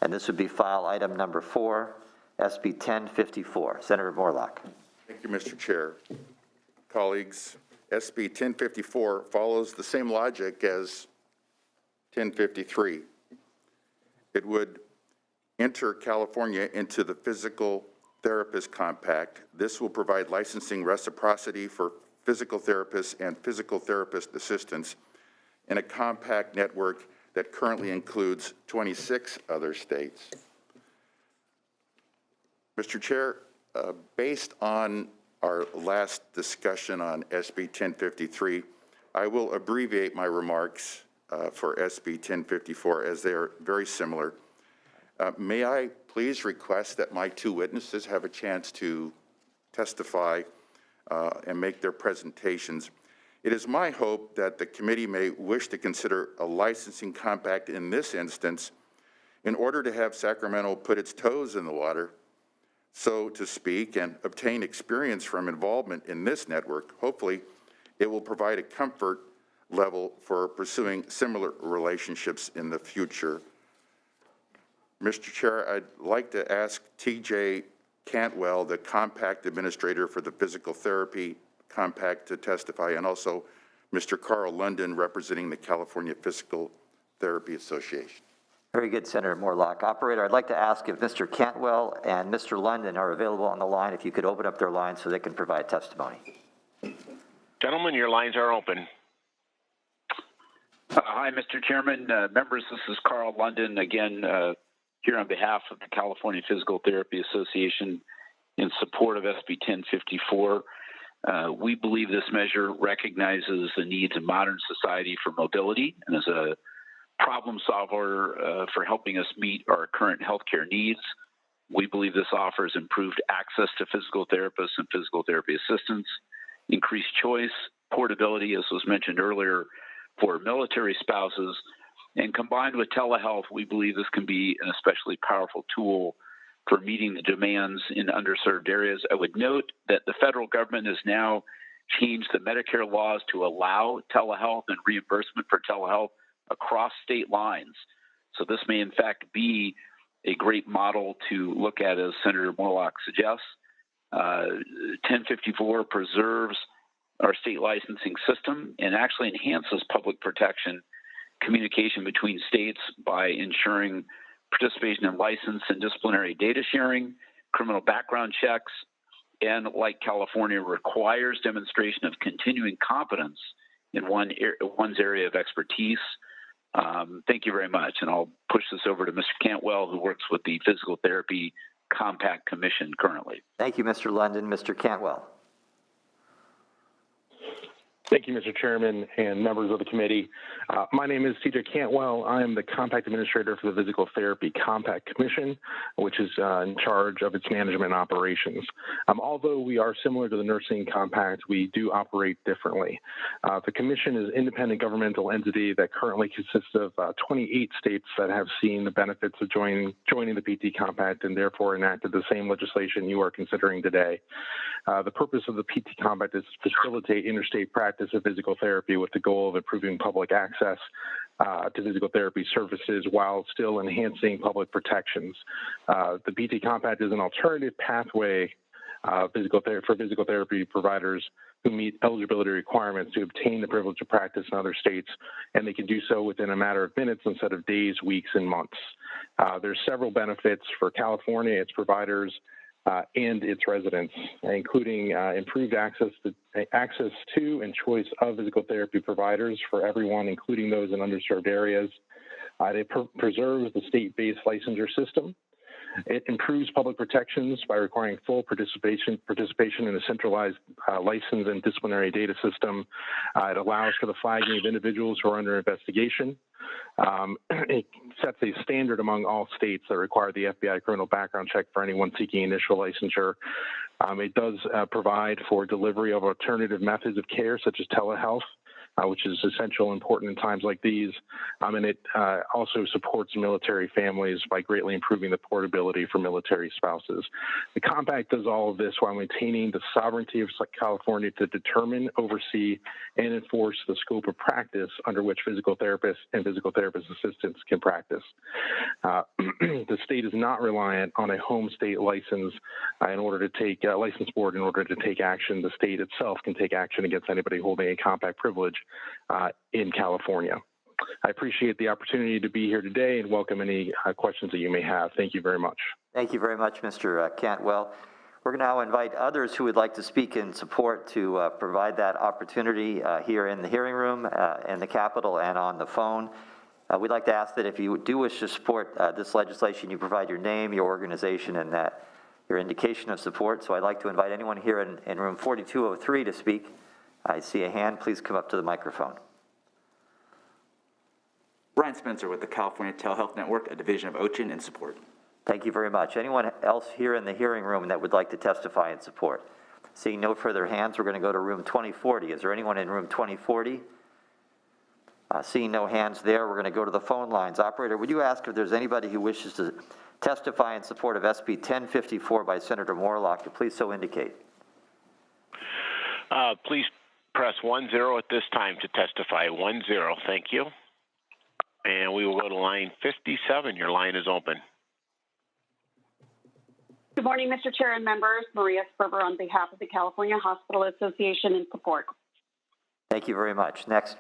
and this would be file item number 4, SB 1054. Senator Moorlach. Thank you, Mr. Chair. Colleagues, SB 1054 follows the same logic as 1053. It would enter California into the Physical Therapist Compact. This will provide licensing reciprocity for physical therapists and physical therapist assistants in a compact network that currently includes 26 other states. Mr. Chair, based on our last discussion on SB 1053, I will abbreviate my remarks for SB 1054 as they are very similar. May I please request that my two witnesses have a chance to testify and make their presentations. It is my hope that the committee may wish to consider a licensing compact in this instance in order to have Sacramento put its toes in the water, so to speak, and obtain experience from involvement in this network. Hopefully, it will provide a comfort level for pursuing similar relationships in the future. Mr. Chair, I'd like to ask TJ Cantwell, the Compact Administrator for the Physical Therapy Compact, to testify, and also Mr. Carl London, representing the California Physical Therapy Association. Very good, Senator Moorlach. Operator, I'd like to ask if Mr. Cantwell and Mr. London are available on the line, if you could open up their lines so they can provide testimony. Gentlemen, your lines are open. Hi, Mr. Chairman. Members, this is Carl London, again, here on behalf of the California Physical Therapy Association in support of SB 1054. We believe this measure recognizes the needs of modern society for mobility and is a problem solver for helping us meet our current healthcare needs. We believe this offers improved access to physical therapists and physical therapy assistants, increased choice, portability, as was mentioned earlier, for military spouses, and combined with telehealth, we believe this can be an especially powerful tool for meeting the demands in underserved areas. I would note that the federal government has now changed the Medicare laws to allow telehealth and reimbursement for telehealth across state lines. So this may in fact be a great model to look at, as Senator Moorlach suggests. 1054 preserves our state licensing system and actually enhances public protection communication between states by ensuring participation in license and disciplinary data sharing, criminal background checks, and like California, requires demonstration of continuing competence in one's area of expertise. Thank you very much, and I'll push this over to Mr. Cantwell, who works with the Physical Therapy Compact Commission currently. Thank you, Mr. London. Mr. Cantwell. Thank you, Mr. Chairman and members of the committee. My name is TJ Cantwell. I am the Compact Administrator for the Physical Therapy Compact Commission, which is in charge of its management and operations. Although we are similar to the Nursing Compact, we do operate differently. The Commission is an independent governmental entity that currently consists of 28 states that have seen the benefits of joining the PT Compact and therefore enacted the same legislation you are considering today. The purpose of the PT Compact is to facilitate interstate practice of physical therapy with the goal of improving public access to physical therapy services while still enhancing public protections. The PT Compact is an alternative pathway for physical therapy providers who meet eligibility requirements to obtain the privilege of practice in other states, and they can do so within a matter of minutes instead of days, weeks, and months. There's several benefits for California, its providers, and its residents, including improved access to and choice of physical therapy providers for everyone, including those in underserved areas. It preserves the state-based licensure system. It improves public protections by requiring full participation in a centralized license and disciplinary data system. It allows for the flagging of individuals who are under investigation. It sets a standard among all states that require the FBI criminal background check for anyone seeking initial licensure. It does provide for delivery of alternative methods of care, such as telehealth, which is essential and important in times like these. And it also supports military families by greatly improving the portability for military spouses. The compact does all of this while maintaining the sovereignty of California to determine, oversee, and enforce the scope of practice under which physical therapists and physical therapist assistants can practice. The state is not reliant on a home state license in order to take license board in order to take action. The state itself can take action against anybody holding a compact privilege in California. I appreciate the opportunity to be here today and welcome any questions that you may have. Thank you very much. Thank you very much, Mr. Cantwell. We're going to now invite others who would like to speak in support to provide that opportunity here in the hearing room, in the Capitol, and on the phone. We'd like to ask that if you do wish to support this legislation, you provide your name, your organization, and your indication of support. So I'd like to invite anyone here in room 4203 to speak. I see a hand. Please come up to the microphone. Brian Spencer with the California Telehealth Network, a division of OCHIN, in support. Thank you very much. Anyone else here in the hearing room that would like to testify in support? Seeing no further hands, we're going to go to room 2040. Is there anyone in room 2040? Seeing no hands there, we're going to go to the phone lines. Operator, would you ask if there's anybody who wishes to testify in support of SB 1054 by Senator Moorlach to please so indicate? Please press 10 at this time to testify. 10, thank you. And we will go to line 57. Your line is open. Good morning, Mr. Chair and members. Maria Sperber on behalf of the California Hospital Association in support. Thank you very much. Next.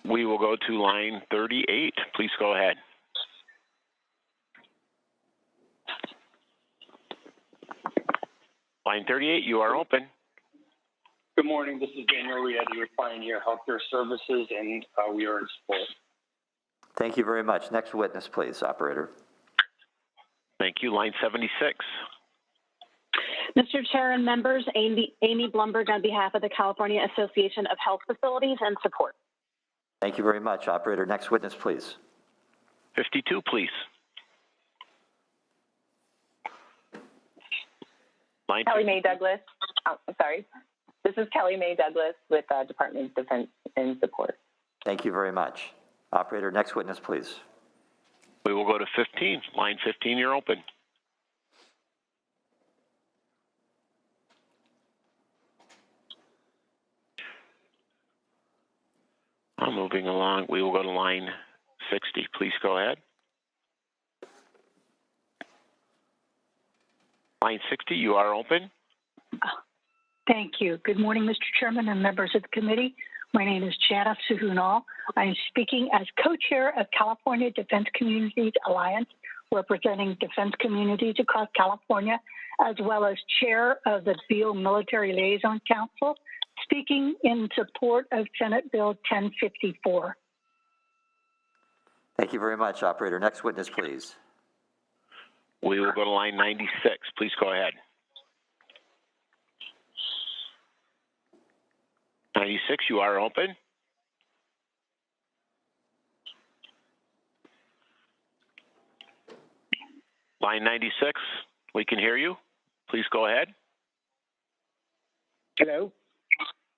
We will go to line 38. Please go ahead. Line 38, you are open. Good morning. This is Daniel Rietti with Pioneer Healthcare Services, and we are in support. Thank you very much. Next witness, please, operator. Thank you. Line 76. Mr. Chair and members, Amy Blumberg on behalf of the California Association of Health Facilities and support. Thank you very much. Operator, next witness, please. 52, please. Line Kelly Mae Douglas. Oh, sorry. This is Kelly Mae Douglas with Department of Defense in support. Thank you very much. Operator, next witness, please. We will go to 15. Line 15, you're open. Moving along, we will go to line 60. Please go ahead. Line 60, you are open. Thank you. Good morning, Mr. Chairman and members of the committee. My name is Jana Suhunal. I am speaking as co-chair of California Defense Communities Alliance, representing defense communities across California, as well as chair of the Beale Military Liaison Council, speaking in support of Senate Bill 1054. Thank you very much, operator. Next witness, please. We will go to line 96. Please go ahead. 96, you are open. Line 96, we can hear you. Please go ahead. Hello?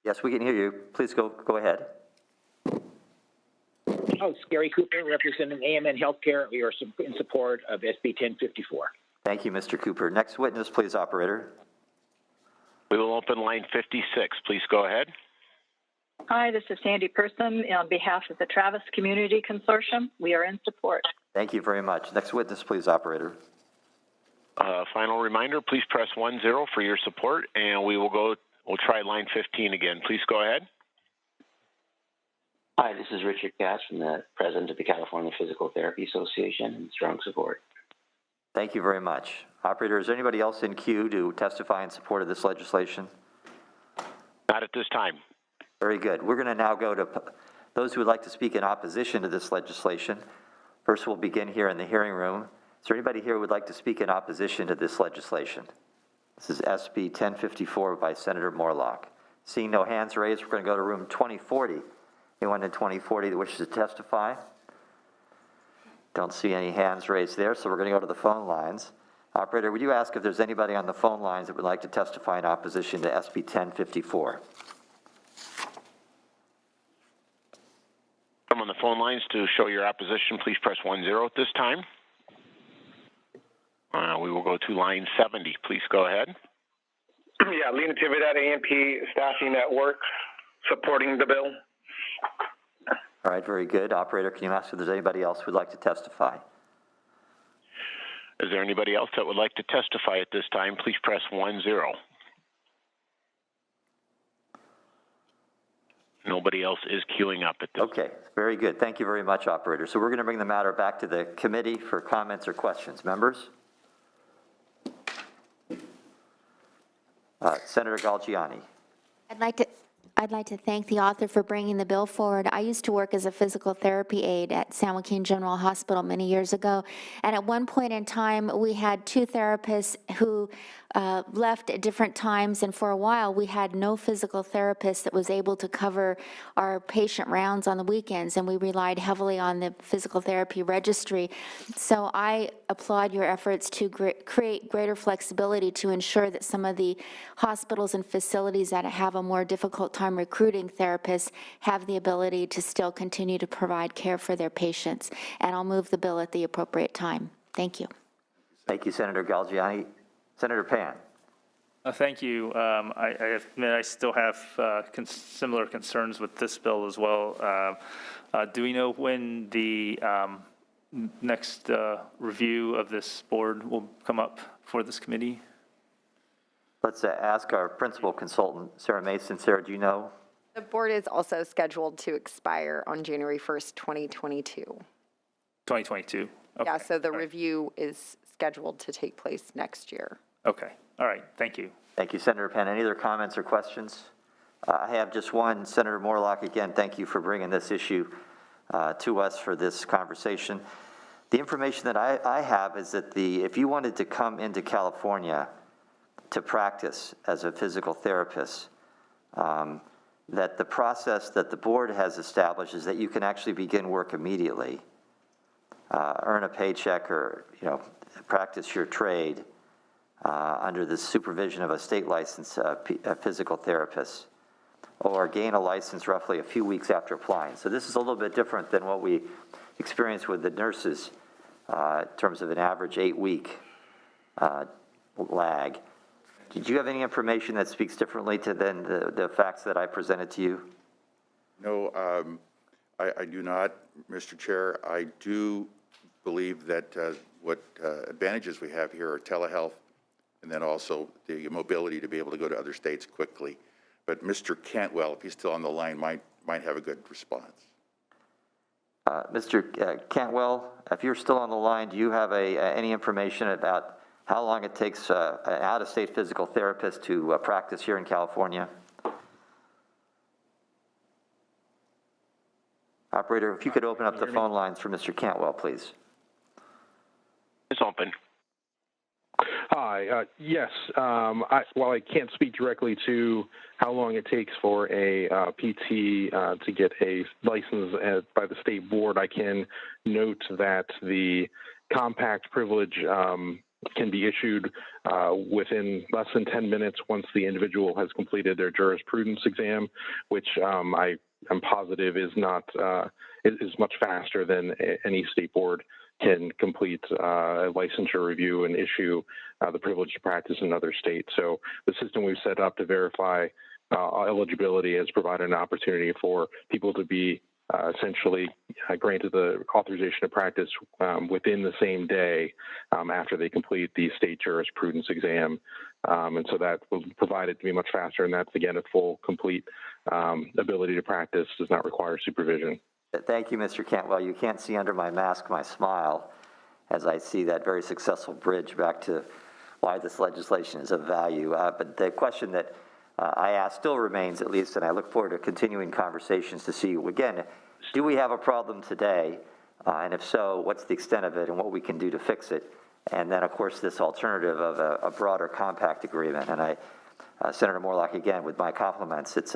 Yes, we can hear you. Please go ahead. Oh, Gary Cooper, representing AMN Healthcare. We are in support of SB 1054. Thank you, Mr. Cooper. Next witness, please, operator. We will open line 56. Please go ahead. Hi, this is Sandy Person on behalf of the Travis Community Consortium. We are in support. Thank you very much. Next witness, please, operator. Final reminder, please press 10 for your support, and we'll try line 15 again. Please go ahead. Hi, this is Richard Cass from the President of the California Physical Therapy Association, in strong support. Thank you very much. Operator, is there anybody else in queue to testify in support of this legislation? Not at this time. Very good. We're going to now go to those who would like to speak in opposition to this legislation. First, we'll begin here in the hearing room. Is there anybody here who would like to speak in opposition to this legislation? This is SB 1054 by Senator Moorlach. Seeing no hands raised, we're going to go to room 2040. Anyone in 2040 that wishes to testify? Don't see any hands raised there, so we're going to go to the phone lines. Operator, would you ask if there's anybody on the phone lines that would like to testify in opposition to SB 1054? phone lines to show your opposition, please press 10 at this time. We will go to line 70. Please go ahead. Yeah, Lena Tividat, AMP Staffing Network, supporting the bill. All right, very good. Operator, can you ask if there's anybody else who'd like to testify? Is there anybody else that would like to testify at this time? Please press 10. Nobody else is queuing up at this. Okay, very good. Thank you very much, operator. So we're going to bring the matter back to the committee for comments or questions. Members? Senator Galgiani. I'd like to thank the author for bringing the bill forward. I used to work as a physical therapy aide at San Joaquin General Hospital many years ago, and at one point in time, we had two therapists who left at different times, and for a while, we had no physical therapist that was able to cover our patient rounds on the weekends, and we relied heavily on the physical therapy registry. So I applaud your efforts to create greater flexibility to ensure that some of the hospitals and facilities that have a more difficult time recruiting therapists have the ability to still continue to provide care for their patients. And I'll move the bill at the appropriate time. Thank you. Thank you, Senator Galgiani. Senator Pan. Thank you. I admit I still have similar concerns with this bill as well. Do we know when the next review of this board will come up for this committee? Let's ask our principal consultant, Sarah Mason. Sarah, do you know? The board is also scheduled to expire on January 1st, 2022. 2022. Okay. Yeah, so the review is scheduled to take place next year. Okay. All right. Thank you. Thank you, Senator Penn. Any other comments or questions? I have just one. Senator Moorlach, again, thank you for bringing this issue to us for this conversation. The information that I have is that if you wanted to come into California to practice as a physical therapist, that the process that the board has established is that you can actually begin work immediately, earn a paycheck, or practice your trade under the supervision of a state licensed physical therapist, or gain a license roughly a few weeks after applying. So this is a little bit different than what we experience with the nurses in terms of an average 8-week lag. Did you have any information that speaks differently than the facts that I presented to you? No, I do not, Mr. Chair. I do believe that what advantages we have here are telehealth, and then also the mobility to be able to go to other states quickly. But Mr. Cantwell, if he's still on the line, might have a good response. Mr. Cantwell, if you're still on the line, do you have any information about how long it takes an out-of-state physical therapist to practice here in California? Operator, if you could open up the phone lines for Mr. Cantwell, please. It's open. Hi. Yes. While I can't speak directly to how long it takes for a PT to get a license by the state board, I can note that the compact privilege can be issued within less than 10 minutes once the individual has completed their jurisprudence exam, which I am positive is much faster than any state board can complete a licensure review and issue the privilege to practice in another state. So the system we've set up to verify eligibility has provided an opportunity for people to be essentially granted the authorization to practice within the same day after they complete the state jurisprudence exam. And so that will provide it to be much faster, and that's, again, a full, complete ability to practice, does not require supervision. Thank you, Mr. Cantwell. You can't see under my mask my smile as I see that very successful bridge back to why this legislation is of value. But the question that I ask still remains, at least, and I look forward to continuing conversations to see, again, do we have a problem today? And if so, what's the extent of it and what we can do to fix it? And then, of course, this alternative of a broader compact agreement. And Senator Moorlach, again, with my compliments, it's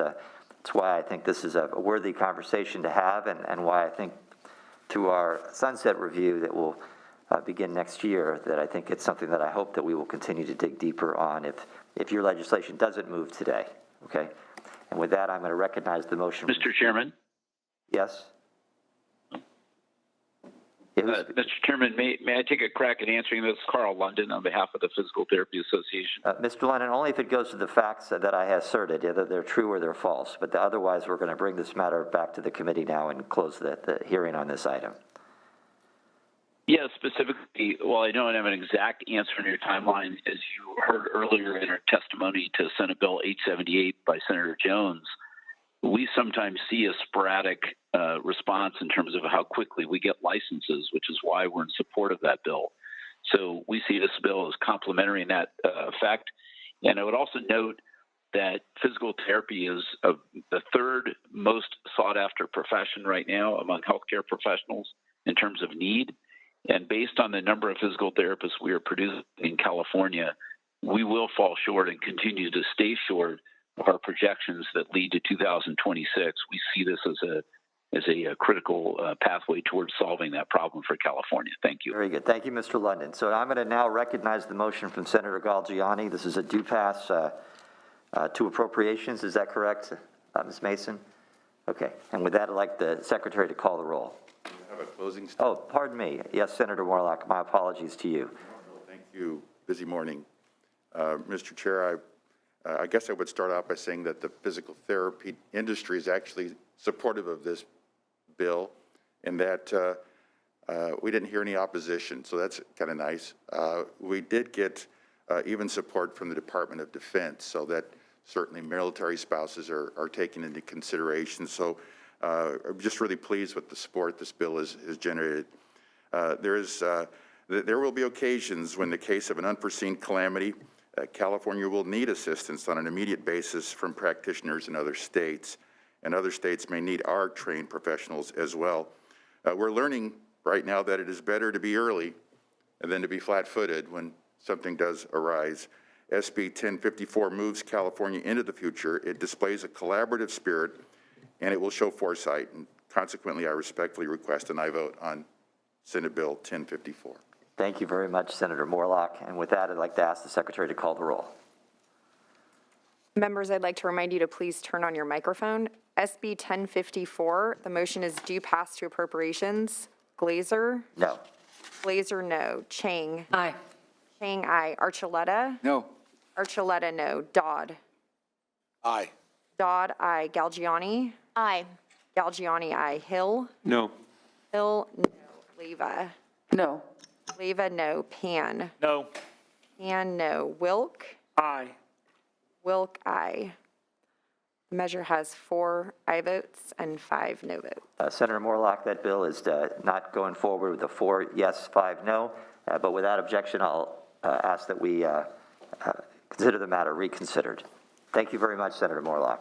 why I think this is a worthy conversation to have, and why I think through our sunset review that will begin next year, that I think it's something that I hope that we will continue to dig deeper on if your legislation doesn't move today, okay? And with that, I'm going to recognize the motion. Mr. Chairman? Yes? Mr. Chairman, may I take a crack at answering this? Carl London on behalf of the Physical Therapy Association. Mr. Lennon, only if it goes to the facts that I have asserted, whether they're true or they're false. But otherwise, we're going to bring this matter back to the committee now and close the hearing on this item. Yeah, specifically, while I don't have an exact answer on your timeline, as you heard earlier in our testimony to Senate Bill 878 by Senator Jones, we sometimes see a sporadic response in terms of how quickly we get licenses, which is why we're in support of that bill. So we see this bill as complementary in that effect. And I would also note that physical therapy is the third most sought after profession right now among healthcare professionals in terms of need. And based on the number of physical therapists we are producing in California, we will fall short and continue to stay short of our projections that lead to 2026. We see this as a critical pathway towards solving that problem for California. Thank you. Very good. Thank you, Mr. London. So I'm going to now recognize the motion from Senator Galgiani. This is a due pass to appropriations. Is that correct, Ms. Mason? Okay. And with that, I'd like the secretary to call the roll. Do you have a closing statement? Oh, pardon me. Yes, Senator Moorlach. My apologies to you. Thank you. Busy morning. Mr. Chair, I guess I would start off by saying that the physical therapy industry is actually supportive of this bill, and that we didn't hear any opposition, so that's kind of nice. We did get even support from the Department of Defense, so that certainly military spouses are taken into consideration. So I'm just really pleased with the support this bill has generated. There will be occasions when, in the case of an unforeseen calamity, California will need assistance on an immediate basis from practitioners in other states, and other states may need our trained professionals as well. We're learning right now that it is better to be early than to be flat-footed when something does arise. SB 1054 moves California into the future. It displays a collaborative spirit, and it will show foresight. And consequently, I respectfully request an aye vote on Senate Bill 1054. Thank you very much, Senator Moorlach. And with that, I'd like to ask the secretary to call the roll. Members, I'd like to remind you to please turn on your microphone. SB 1054, the motion is due pass to appropriations. Glazer? No. Glazer, no. Chang? Aye. Chang, aye. Archuleta? No. Archuleta, no. Dodd? Aye. Dodd, aye. Galgiani? Aye. Galgiani, aye. Hill? No. Hill, no. Leva? No. Leva, no. Pan? No. Pan, no. Wilk? Aye. Wilk, aye. The measure has 4 aye votes and 5 no votes. Senator Moorlach, that bill is not going forward with a 4 yes, 5 no. But without objection, I'll ask that we consider the matter reconsidered. Thank you very much, Senator Moorlach.